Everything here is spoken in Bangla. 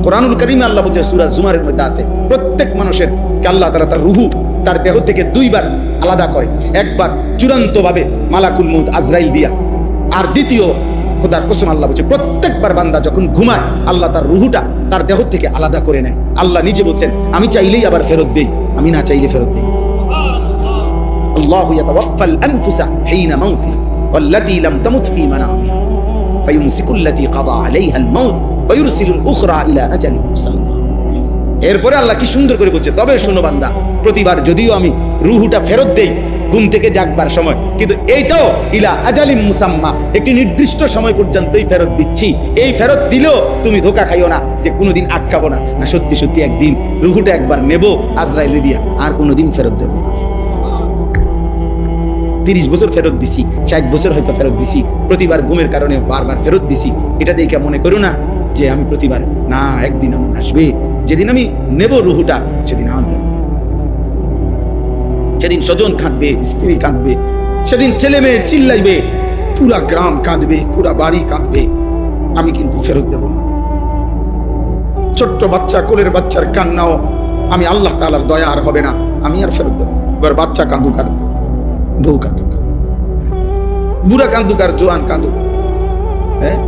কোরআনুল কারীমে আল্লাহ বলছে, সূরা জুমারের মধ্যে আছে, প্রত্যেক মানুষের কে আল্লাহ তাআলা তার রূহ তার দেহ থেকে দুইবার আলাদা করে। একবার চূড়ান্তভাবে মালাকুল মউত আজরাইল দিয়া, আর দ্বিতীয় খোদার কসম আল্লাহ বলছে প্রত্যেকবার বান্দা যখন ঘুমায় আল্লাহ তার রূহটা তার দেহ থেকে আলাদা করে নেয়। আল্লাহ নিজে বলছেন, আমি চাইলেই আবার ফেরত দেই, আমি না চাইলে ফেরত দেই। আল্লাহু ইয়াতাওয়াফাল আনফুসা হিনা মাউতিহা ওয়াল্লাতী লাম তামুত ফী মানামিহা ফায়ুমসিকুল্লাতী কাদা আলাইহাল মাউত ওয়া ইউরসিলুল উখরা ইলা আজালিন মুসাম্মা। এরপরে আল্লাহ কি সুন্দর করে বলছে, তবে শোনো বান্দা, প্রতিবার যদিও আমি রূহটা ফেরত দেই ঘুম থেকে জাগবার সময়, কিন্তু এইটাও ইলা আজালিম মুসাম্মা, একটি নির্দিষ্ট সময় পর্যন্তই ফেরত দিচ্ছি। এই ফেরত দিলেও তুমি ধোঁকা খাইও না যে কোনোদিন আটকাবো না, না সত্যি সত্যি একদিন রূহটা একবার নেব আজরাইলে দিয়া, আর কোনোদিন ফেরত দেব না। 30 বছর ফেরত দিছি, 60 বছর হয়তো ফেরত দিছি, প্রতিবার ঘুমের কারণে বারবার ফেরত দিছি। এটা দেখে মনে করো না যে আমি প্রতিবার, না, একদিন এমন আসবে যেদিন আমি নেব রূহটা, সেদিন আমার দেব। সেদিন স্বজন কাঁদবে, স্ত্রী কাঁদবে, সেদিন ছেলে মেয়ে চিল্লাইবে, পুরা গ্রাম কাঁদবে, পুরা বাড়ি কাঁদবে, আমি কিন্তু ফেরত দেব না। ছোট্ট বাচ্চা, কোলের বাচ্চার কান্নাও আমি আল্লাহ তাআলার দয়া আর হবে না, আমি আর ফেরত দেব। এবার বাচ্চা কাঁদুক আর বউ কাঁদুক, বুড়া কাঁদুক আর জোয়ান কাঁদুক, হ্যাঁ,